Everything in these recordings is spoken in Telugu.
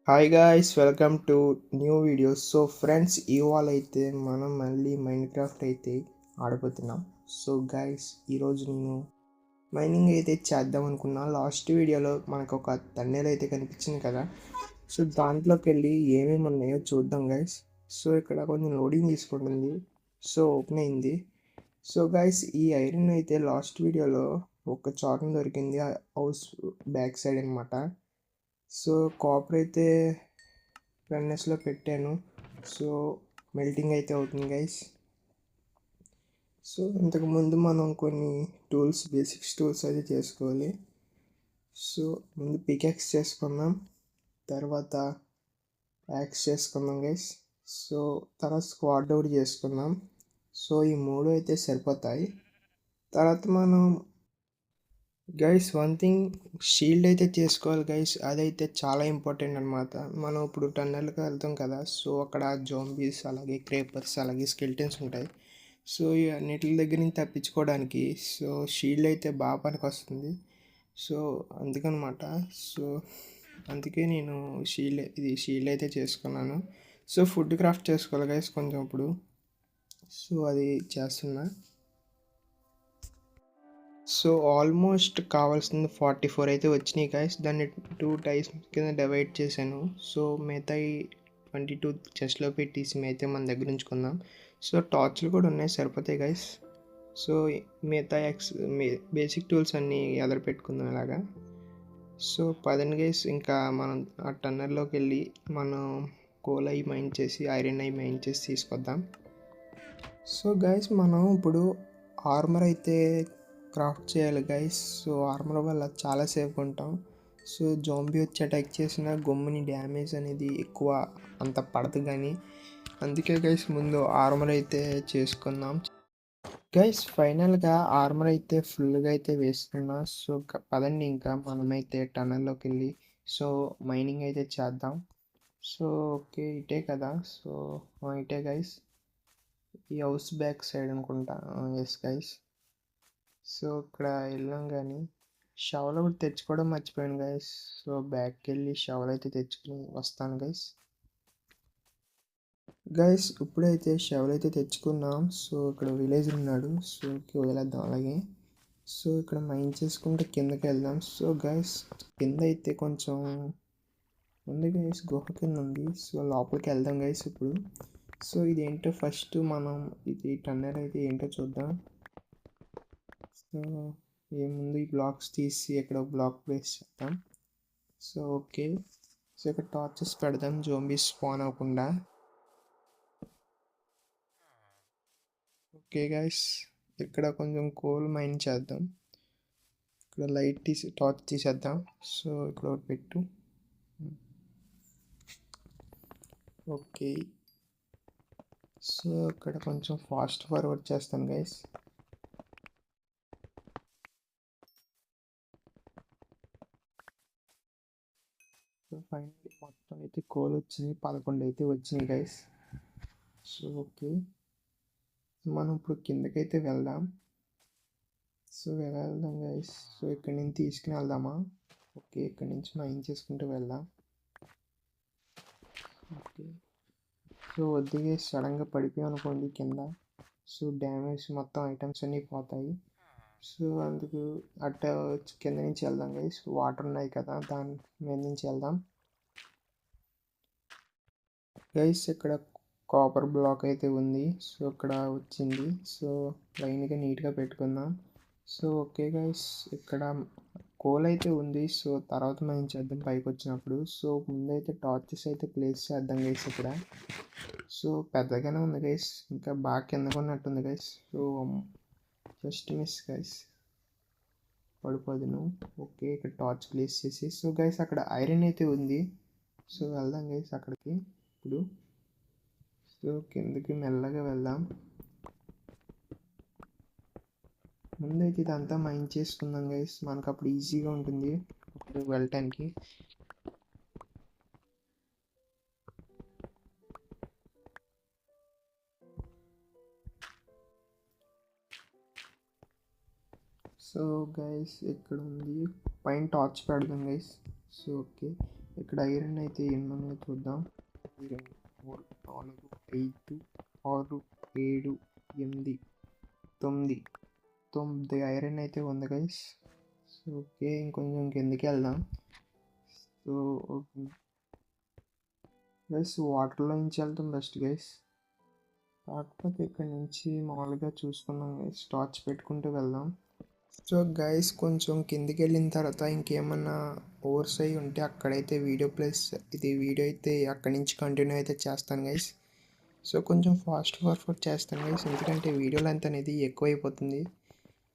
Hi guys, welcome to new videos. So friends, ఇవాళ అయితే మనం మళ్ళీ మైండ్ క్రాఫ్ట్ అయితే ఆడిపోతున్నాం. సో గాయ్స్, ఈరోజు నేను మైనింగ్ అయితే చేద్దాం అనుకున్నా. లాస్ట్ వీడియోలో మనకు ఒక తండేలు అయితే కనిపించింది కదా. సో దాంట్లోకి వెళ్ళి ఏమేమి ఉన్నాయో చూద్దాం గాయ్స్. సో ఇక్కడ కొంచెం లోడింగ్ తీసుకుంటుంది. సో ఓపెన్ అయింది. సో గాయ్స్, ఈ ఐరన్ అయితే లాస్ట్ వీడియోలో ఒక చోటన దొరికింది, హౌస్ బ్యాక్ సైడ్ అనమాట. సో కాపర్ అయితే ఫర్నెస్లో పెట్టాను. సో మెల్టింగ్ అయితే అవుతుంది గైస్. సో ఇంతకుముందు మనం కొన్ని బేసిక్స్ టూల్స్ అయితే చేసుకోవాలి. సో ముందు పికాక్స్ చేసుకుందాం, తర్వాత యాక్స్ చేసుకుందాం గైస్. సో తర్వాత స్క్వాడ్ అవుట్ చేసుకుందాం. సో ఈ మూడు అయితే సరిపోతాయి. తర్వాత మనం గైస్ వన్ థింగ్, షీల్డ్ అయితే చేసుకోవాలి గైస్. అదైతే చాలా ఇంపార్టెంట్ అనమాట. మనం ఇప్పుడు టన్నెల్కి వెళ్తాం కదా. సో అక్కడ జోంబీస్, అలాగే క్రేపర్స్, అలాగే స్కెల్టన్స్ ఉంటాయి. సో ఈ అన్నిటి దగ్గర నుంచి తప్పించుకోవడానికి సో షీల్డ్ అయితే బాగా పనికి వస్తుంది. సో అందుకనమాట. సో అందుకే నేను షీల్డ్ అయితే చేసుకున్నాను. సో ఫుడ్ క్రాఫ్ట్ చేసుకోవాలి గైస్ కొంచెం ఇప్పుడు. సో అది చేస్తున్నా. సో ఆల్మోస్ట్ కావాల్సింది 44 అయితే వచ్చినాయి గైస్. దాన్ని 2 టైమ్స్ కింద డివైడ్ చేశాను. సో మిగతా 22 చెస్ట్లో పెట్టేసి మిగతా మన దగ్గర ఉంచుకుందాం. సో టార్చ్లు కూడా ఉన్నాయి, సరిపోతాయి గైస్. సో మిగతా బేసిక్ టూల్స్ అన్నీ ఎదరు పెట్టుకుందాం ఇలాగా. సో పదండి గైస్, ఇంకా మనం ఆ టన్నర్లోకి వెళ్ళి మనం కోల్ అయి మైండ్ చేసి, ఐరన్ అయి మైండ్ చేసి తీసుకొద్దాం. సో గైస్, మనం ఇప్పుడు ఆర్మర్ అయితే క్రాఫ్ట్ చేయాలి గైస్. సో ఆర్మర్ వల్ల చాలా సేఫ్గా ఉంటాం. సో జాంబీ వచ్చి అటాక్ చేసిన గమ్ముని డ్యామేజ్ అనేది ఎక్కువ అంత పడదు. కానీ అందుకే గైస్ ముందు ఆర్మర్ అయితే చేసుకుందాం గైస్. ఫైనల్గా ఆర్మర్ అయితే ఫుల్గా అయితే వేసుకున్నా. సో పదండి, ఇంకా మనమైతే టనల్లోకి వెళ్ళి సో మైనింగ్ అయితే చేద్దాం. సో ఓకే, ఇటే కదా. సో ఇటే గైస్, ఈ హౌస్ బ్యాక్ సైడ్ అనుకుంటా. Yes guys. సో ఇక్కడ వెళ్ళాం, కానీ షవల్ ఒకటి తెచ్చుకోవడం మర్చిపోయాను గైస్. సో బ్యాక్కి వెళ్ళి షవల్ అయితే తెచ్చుకుని వస్తాను గైస్. గైస్ ఇప్పుడైతే షవల్ అయితే తెచ్చుకున్నాం. సో ఇక్కడ విలేజ్ ఉన్నాడు. సో వదిలేద్దాం అలాగే. సో ఇక్కడ మైన్ చేసుకుంటే కిందకి వెళ్దాం. సో గైస్, కింద అయితే కొంచెం ఉంది గైస్, గుహ కింద ఉంది. సో లోపలికి వెళ్దాం గైస్ ఇప్పుడు. సో ఇదేంటో ఫస్ట్ మనం ఇది టన్నర్ అయితే ఏంటో చూద్దాం. సో ఏముంది, ఈ బ్లాక్స్ తీసి ఇక్కడ బ్లాక్ ప్లేస్ చేద్దాం. So okay. సో ఇక్కడ టార్చెస్ పెడదాం జోంబీస్ స్పాన్ అవ్వకుండా. ఓకే గైస్, ఇక్కడ కొంచెం కోల్ మైన్ చేద్దాం. ఇక్కడ లైట్ తీసి టార్చ్ తీసేద్దాం. సో ఇక్కడ ఒకటి పెట్టు. ఓకే. సో ఇక్కడ కొంచెం ఫాస్ట్ ఫార్వర్డ్ చేస్తాను గైస్. సో ఫైనల్లీ మొత్తం అయితే కోల్ వచ్చింది, 11 అయితే వచ్చినాయి గైస్. సో ఓకే, మనం ఇప్పుడు కిందకైతే వెళ్దాం. సో వెళ్దాం గైస్. సో ఇక్కడి నుంచి తీసుకుని వెళ్దామా? ఓకే, ఇక్కడి నుంచి మైన్ చేసుకుంటూ వెళ్దాం. ఓకే. సో వద్దుగా సడన్గా పడిపోయాం అనుకోండి కింద. సో డ్యామేజ్ మొత్తం ఐటమ్స్ అన్నీ పోతాయి. సో అందుకు అట్ట కింద నుంచి వెళ్దాం గైస్. వాటర్ ఉన్నాయి కదా, దాని మీద నుంచి వెళ్దాం గైస్. ఇక్కడ కాపర్ బ్లాక్ అయితే ఉంది. సో ఇక్కడ వచ్చింది. సో లైన్గా నీట్గా పెట్టుకుందాం. సో ఓకే గైస్, ఇక్కడ కోల్ అయితే ఉంది. సో తర్వాత మనం చేద్దాం పైకి వచ్చినప్పుడు. సో ముందైతే టార్చెస్ అయితే ప్లేస్ చేద్దాం గైస్ ఇక్కడ. సో పెద్దగానే ఉంది గైస్, ఇంకా బాగా కిందకు ఉన్నట్టుంది guys. So just miss guys, పడిపోదును. ఓకే, ఇక్కడ టార్చ్ ప్లేస్ చేసి. సో గైస్ అక్కడ ఐరన్ అయితే ఉంది. సో వెళ్దాం గైస్ అక్కడికి ఇప్పుడు. సో కిందకి మెల్లగా వెళ్దాం. ముందైతే ఇదంతా మైన్ చేసుకుందాం గైస్, మనకు అప్పుడు ఈజీగా ఉంటుంది అప్పుడు వెళ్ళటానికి. సో గైస్ ఇక్కడ ఉంది, పైన టార్చ్ పెడదాం గైస్. సో ఓకే, ఇక్కడ ఐరన్ అయితే ఎన్ని చూద్దాం. 2, 3, 4, 5, 6, 7, 8, 9 9 ఐరన్ అయితే ఉంది గైస్. సో ఓకే, ఇంకొంచెం కిందకి వెళ్దాం. సో గైస్ వాటర్లో నుంచి వెళ్తాం బెస్ట్ గైస్. కాకపోతే ఇక్కడ నుంచి మామూలుగా చూసుకున్నాం గైస్, టార్చ్ పెట్టుకుంటూ వెళ్దాం. సో గైస్ కొంచెం కిందికి వెళ్ళిన తర్వాత ఇంకేమన్నా ఓవర్స్ అయి ఉంటే అక్కడైతే వీడియో అయితే అక్కడి నుంచి కంటిన్యూ అయితే చేస్తాను గైస్. సో కొంచెం ఫాస్ట్ ఫార్వర్డ్ చేస్తాను గైస్, ఎందుకంటే వీడియో లెంత్ అనేది ఎక్కువైపోతుంది.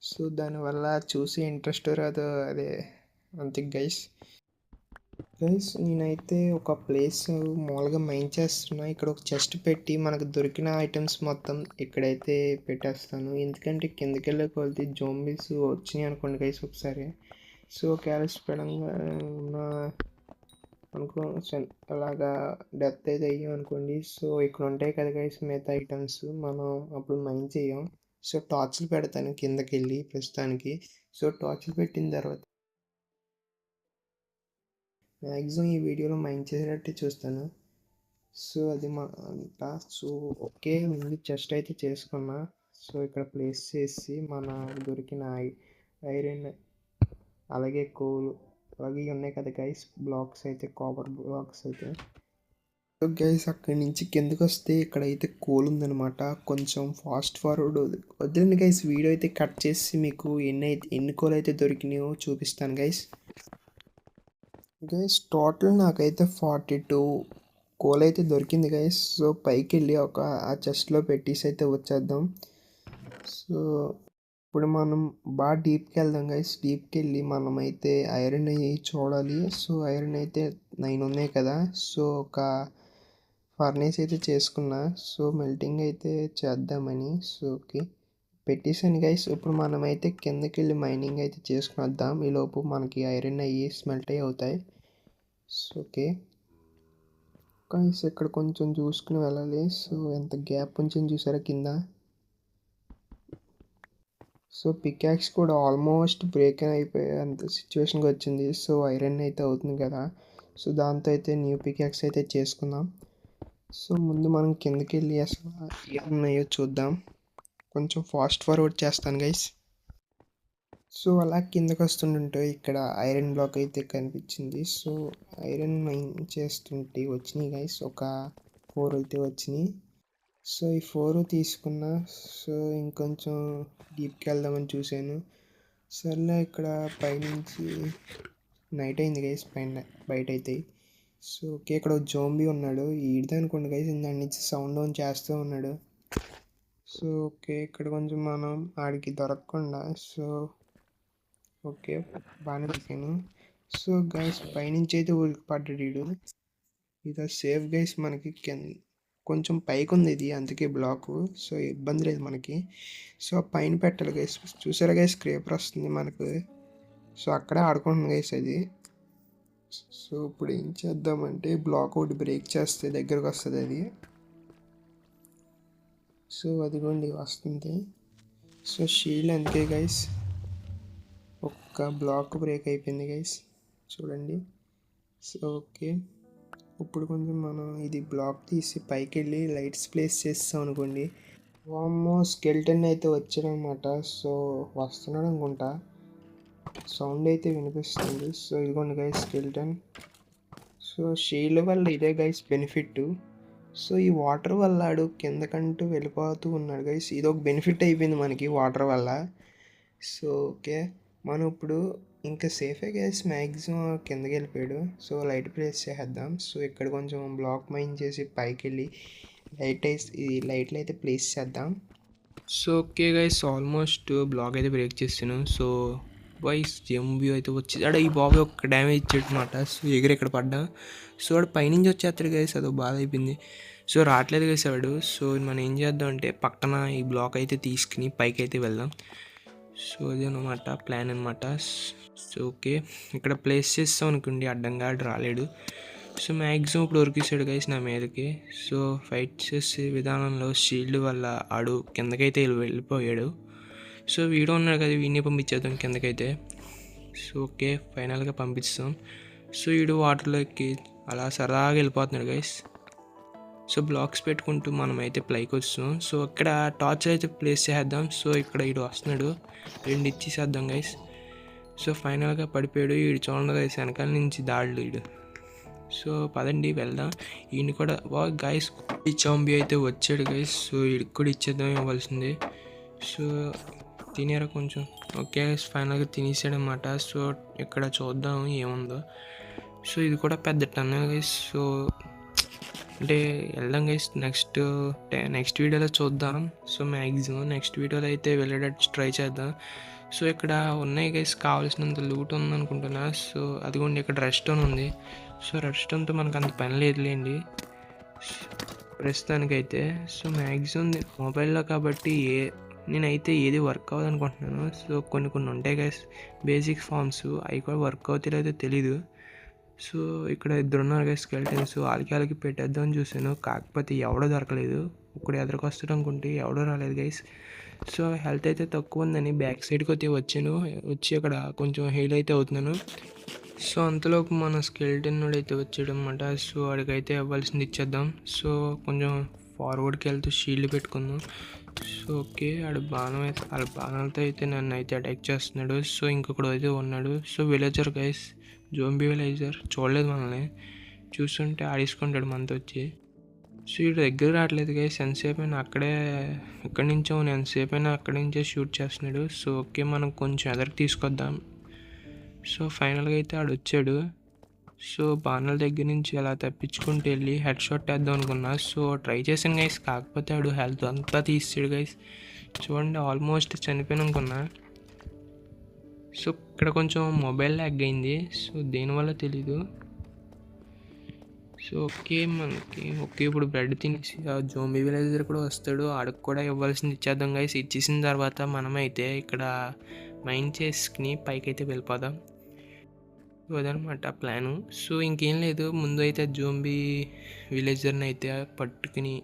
సో దానివల్ల చూసి ఇంట్రెస్ట్ రాదు, అదే అంతే గైస్. నేనైతే ఒక ప్లేస్ మామూలుగా మైండ్ చేస్తున్నా. ఇక్కడ ఒక చెస్ట్ పెట్టి మనకు దొరికిన ఐటమ్స్ మొత్తం ఇక్కడైతే పెట్టేస్తాను, ఎందుకంటే కిందకి వెళ్ళే కొద్ది జోంబీస్ వచ్చినాయి అనుకోండి గైస్ ఒకసారి. సో క్యారెస్పడంగా ఉన్న అలాగా డెత్ అయితే అయ్యాం అనుకోండి. సో ఇక్కడ ఉంటాయి కదా గైస్ మిగతా ఐటమ్స్, మనం అప్పుడు మైండ్ చేయం. సో టార్చ్లు పెడతాను కిందకి వెళ్ళి ప్రస్తుతానికి. సో టార్చ్లు పెట్టిన తర్వాత మ్యాక్సిమం ఈ వీడియోలో మైండ్ చేసేటట్టు చూస్తాను. సో అది మా అంతా. సో ఓకే, ముందు చెస్ట్ అయితే చేసుకున్నా. సో ఇక్కడ ప్లేస్ చేసి మన దొరికిన ఐరన్ అలాగే కోల్ అలాగే ఉన్నాయి కదా గైస్ బ్లాక్స్ అయితే, కాపర్ బ్లాక్స్ అయితే. సో గైస్ అక్కడి నుంచి కిందకి వస్తే ఇక్కడైతే కోల్ ఉందనమాట. కొంచెం ఫాస్ట్ ఫార్వర్డ్ వద్దండి గైస్, వీడియో అయితే కట్ చేసి మీకు ఎన్ని కోల్ అయితే దొరికినాయో చూపిస్తాను గైస్. గైస్ టోటల్ నాకైతే 42 కోల్ అయితే దొరికింది గైస్. సో పైకి వెళ్ళి ఆ చెస్ట్లో పెట్టేసి అయితే వచ్చేద్దాం. సో ఇప్పుడు మనం బాగా డీప్కి వెళ్దాం గైస్. డీప్కి వెళ్ళి మనమైతే ఐరన్ అయ్యి చూడాలి. సో ఐరన్ అయితే 9 ఉన్నాయి కదా. సో ఒక ఫర్నేస్ అయితే చేసుకున్నా. సో మెల్టింగ్ అయితే చేద్దామని. సో ఓకే పెట్టేసాను గైస్. ఇప్పుడు మనమైతే కిందకి వెళ్ళి మైనింగ్ అయితే చేసుకుని వద్దాం. ఈలోపు మనకి ఐరన్ అయ్యి స్మెల్ట్ అయ్యి అవుతాయి. సో ఓకే గైస్ ఇక్కడ కొంచెం చూసుకుని వెళ్ళాలి. సో ఎంత గ్యాప్ ఉంచింది చూసారా కింద. సో పికాక్స్ కూడా ఆల్మోస్ట్ బ్రేక్ అయిపోయే అంత సిచ్యువేషన్కి వచ్చింది. సో ఐరన్ అయితే అవుతుంది కదా. సో దాంతో అయితే న్యూ పికాక్స్ అయితే చేసుకుందాం. సో ముందు మనం కిందకి వెళ్ళి అసలు ఏమున్నాయో చూద్దాం. కొంచెం ఫాస్ట్ ఫార్వర్డ్ చేస్తాను గైస్. సో అలా కిందకి వస్తుంటే ఇక్కడ ఐరన్ బ్లాక్ అయితే కనిపించింది. సో ఐరన్ మైన్ చేస్తుంటే వచ్చినాయి గైస్, ఒక 4 అయితే వచ్చినాయి. సో ఈ 4 తీసుకున్నా. సో ఇంకొంచెం డీప్కి వెళ్దామని చూశాను. సర్లే ఇక్కడ పైనుంచి నైట్ అయింది గైస్, బయట అయితే. సో ఓకే ఇక్కడ జోంబీ ఉన్నాడు, ఈడితే అనుకోండి గైస్, దాని నుంచి సౌండ్ ఆన్ చేస్తూ ఉన్నాడు. సో ఓకే ఇక్కడ కొంచెం మనం ఆడికి దొరకకుండా. సో ఓకే బాగానే దొరికాను. సో గైస్ పైనుంచి అయితే ఊరికి పడ్డాడు వీడు. ఇది సేఫ్ గైస్, మనకి కొంచెం పైకి ఉంది ఇది, అందుకే బ్లాకు. సో ఇబ్బంది లేదు మనకి. సో పైన పెట్టాలి గైస్. చూసారా గైస్ స్క్రేపర్ వస్తుంది మనకు. సో అక్కడే ఆడుకుంటుంది గైస్ అది. సో ఇప్పుడు ఏం చేద్దామంటే బ్లాక్ ఒకటి బ్రేక్ చేస్తే దగ్గరకు వస్తుంది అది. సో అదిగోండి వస్తుంది. సో షీల్డ్ అందుకే గైస్ ఒక్క బ్లాక్ బ్రేక్ అయిపోయింది గైస్, చూడండి. సో ఓకే ఇప్పుడు కొంచెం మనం ఇది బ్లాక్ తీసి పైకి వెళ్ళి లైట్స్ ప్లేస్ చేస్తాం అనుకోండి. వామ్మో స్కెల్టన్ అయితే వచ్చాడనమాట. సో వస్తున్నాడు అనుకుంటా, సౌండ్ అయితే వినిపిస్తుంది. సో ఇదిగోండి గైస్ స్కెల్టన్. సో షీల్డ్ వల్ల ఇదే గైస్ బెనిఫిట్. సో ఈ వాటర్ వల్ల ఆడు కిందకంటూ వెళ్ళిపోతూ ఉన్నాడు గైస్. ఇది ఒక బెనిఫిట్ అయిపోయింది మనకి వాటర్ వల్ల. సో ఓకే మనం ఇప్పుడు ఇంకా సేఫే గైస్, మ్యాక్సిమం కిందకి వెళ్ళిపోయాడు. సో లైట్ ప్లేస్ చేద్దాం. సో ఇక్కడ కొంచెం బ్లాక్ మైన్ చేసి పైకి వెళ్ళి ఈ లైట్లు అయితే ప్లేస్ చేద్దాం. So okay guys almost block అయితే బ్రేక్ చేస్తాను. సో వైస్ జంబీ అయితే వచ్చి అక్కడ ఈ బాబు ఒక డ్యామేజ్ ఇచ్చాడు అనమాట. సో ఎగిరి ఇక్కడ పడ్డా. సో వాడు పైనుంచి వచ్చేస్తాడు గైస్, అదో బాధ అయిపోయింది. సో రావట్లేదు గైస్ వాడు. సో మనం ఏం చేద్దాం అంటే పక్కన ఈ బ్లాక్ అయితే తీసుకుని పైకి అయితే వెళ్దాం. సో అదే అనమాట ప్లాన్ అనమాట. సో ఓకే ఇక్కడ ప్లేస్ చేస్తాం అనుకోండి, అడ్డంగా ఆడు రాలేడు. సో మ్యాక్సిమం ఇప్పుడు ఉరికిస్తాడు గైస్ నా మీదకి. సో ఫైట్ చేసే విధానంలో షీల్డ్ వల్ల ఆడు కిందకైతే వెళ్ళిపోయాడు. సో వీడియో ఉన్నాడు కదా, వీడిని పంపించేద్దాం కిందకైతే. సో ఓకే ఫైనల్గా పంపిస్తాం. సో వీడు వాటర్లోకి అలా సరదాగా వెళ్ళిపోతున్నాడు గైస్. సో బ్లాక్స్ పెట్టుకుంటూ మనమైతే పైకి వస్తున్నాం. సో ఇక్కడ టార్చ్ అయితే ప్లేస్ చేద్దాం. సో ఇక్కడ వీడు వస్తున్నాడు, 2 ఇచ్చేసేద్దాం గైస్. సో ఫైనల్గా పడిపోయాడు. వీడు చూడండి గైస్, వెనకాల నుంచి దాడులు వీడు. సో పదండి వెళ్దాం. ఈయన కూడా గైస్ ఈ చాంబీ అయితే వచ్చాడు గైస్. సో వీడికి కూడా ఇచ్చేద్దాం ఇవ్వాల్సింది. సో తినేరా కొంచెం. ఓకే గైస్, ఫైనల్గా తినేసాడు అనమాట. సో ఇక్కడ చూద్దాం ఏముందో. సో ఇది కూడా పెద్ద టన్నెల్ గైస్. సో అంటే వెళ్దాం గైస్. నెక్స్ట్ వీడియోలో చూద్దాం. సో మ్యాక్సిమం నెక్స్ట్ వీడియోలో అయితే వెళ్ళేటట్టు ట్రై చేద్దాం. సో ఇక్కడ ఉన్నాయి గైస్, కావాల్సినంత లూట్ ఉందనుకుంటున్నా. సో అదిగోండి ఇక్కడ రెడ్ స్టోన్ ఉంది. సో రెడ్ స్టోన్తో మనకు అంత పని లేదులేండి ప్రస్తుతానికైతే. సో మ్యాక్సిమం మొబైల్లో కాబట్టి నేనైతే ఏది వర్క్ అవ్వదు అనుకుంటున్నాను. సో కొన్ని ఉంటాయి గైస్ బేసిక్ ఫార్మ్స్, అవి కూడా వర్క్ అవుతాయో లేదో తెలీదు. సో ఇక్కడ 2 ఉన్నారు గైస్ స్కెల్టన్స్. వాళ్ళకి పెట్టేద్దామని చూసాను, కాకపోతే ఎవడో దొరకలేదు. ఇప్పుడు ఎదురుకొస్తాడు అనుకుంటే ఎవడో రాలేదు గైస్. సో హెల్త్ అయితే తక్కువ ఉందని బ్యాక్ సైడ్కి అయితే వచ్చి అక్కడ కొంచెం హీల్ అయితే అవుతున్నాను. సో అంతలోపు మన స్కెల్టన్ అయితే వచ్చాడు అనమాట. సో వాడికైతే ఇవ్వాల్సింది ఇచ్చేద్దాం. సో కొంచెం ఫార్వర్డ్కి వెళ్తూ షీల్డ్ పెట్టుకుందాం. సో ఓకే, వాళ్ళ బాణాలతో అయితే నన్ను అయితే అటాక్ చేస్తున్నాడు. సో ఇంకొకడు అయితే ఉన్నాడు. So villager guys, zombie villager చూడలేదు మనల్ని, చూస్తుంటే ఆడేసుకుంటాడు మనతో వచ్చి. సో వీడు దగ్గర రావట్లేదు గైస్. ఎంతసేపు అయినా ఇక్కడి నుంచో ఎంతసేపు అయినా అక్కడి నుంచే షూట్ చేస్తున్నాడు. సో ఓకే, మనం కొంచెం ఎదరికి తీసుకొద్దాం. సో ఫైనల్గా అయితే ఆడు వచ్చాడు. సో బాణాల దగ్గర నుంచి అలా తప్పించుకుంటూ వెళ్ళి హెడ్ షాట్ వేద్దాం అనుకున్నా. సో ట్రై చేశాను గైస్, కాకపోతే ఆడు హెల్త్ అంతా తీసాడు గైస్. చూడండి ఆల్మోస్ట్ చనిపోయాను అనుకున్నా. సో ఇక్కడ కొంచెం మొబైల్ ల్యాగ్ అయింది. సో దేనివల్ల తెలీదు. సో ఓకే ఇప్పుడు బ్రెడ్ తినేసి ఆ జోంబీ విలేజర్ కూడా వస్తాడు, ఆడికి కూడా ఇవ్వాల్సింది ఇచ్చేద్దాం గైస్. ఇచ్చేసిన తర్వాత మనమైతే ఇక్కడ మైండ్ చేసుకుని పైకి అయితే వెళ్ళిపోదాం. అదనమాట ప్లాను. సో ఇంకేం లేదు, ముందు అయితే జోంబీ విలేజర్ని అయితే పట్టుకుని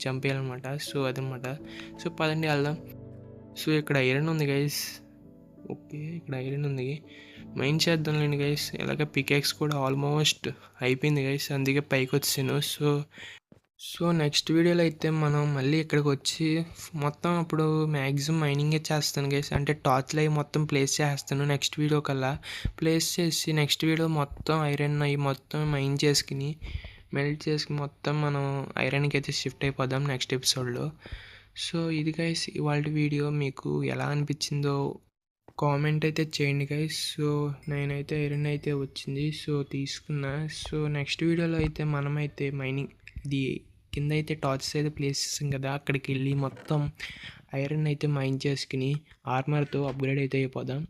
చంపేయాలన్నమాట. సో అదనమాట. సో పదండి వెళ్దాం. సో ఇక్కడ ఐరన్ ఉంది గైస్. ఓకే, ఇక్కడ ఐరన్ ఉంది, మైండ్ చేద్దాంలేండి గైస్. ఇలాగ పికాక్స్ కూడా ఆల్మోస్ట్ అయిపోయింది గైస్, అందుకే పైకి వచ్చాను. సో నెక్స్ట్ వీడియోలో అయితే మనం మళ్ళీ ఇక్కడికి వచ్చి మొత్తం అప్పుడు మ్యాక్సిమం మైనింగే చేస్తాను గైస్. అంటే టార్చ్ లైవ్ మొత్తం ప్లేస్ చేస్తాను నెక్స్ట్ వీడియో కల్లా. ప్లేస్ చేసి నెక్స్ట్ వీడియో మొత్తం ఐరన్ అవి మొత్తం మైన్ చేసుకుని మెల్ట్ చేసుకుని మొత్తం మనం ఐరన్కి అయితే షిఫ్ట్ అయిపోదాం నెక్స్ట్ ఎపిసోడ్లో. సో ఇది గైస్ ఇవాళ వీడియో. మీకు ఎలా అనిపించిందో కామెంట్ అయితే చేయండి గైస్. సో నేనైతే ఐరన్ అయితే వచ్చింది, సో తీసుకున్నా. సో నెక్స్ట్ వీడియోలో అయితే మనమైతే మైనింగ్ ఇది కింద అయితే టార్చ్ అయితే ప్లేస్ చేసాం కదా, అక్కడికి వెళ్ళి మొత్తం ఐరన్ అయితే మైన్ చేసుకుని ఆర్మర్తో అప్గ్రేడ్ అయితే అయిపోదాం.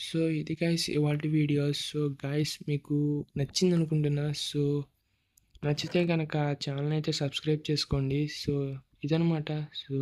సో ఇది గైస్ ఇవాళ వీడియో. సో గైస్ మీకు నచ్చింది అనుకుంటున్నా. సో నచ్చితే కనుక ఛానల్ అయితే సబ్స్క్రైబ్ చేసుకోండి. సో ఇదనమాట. సో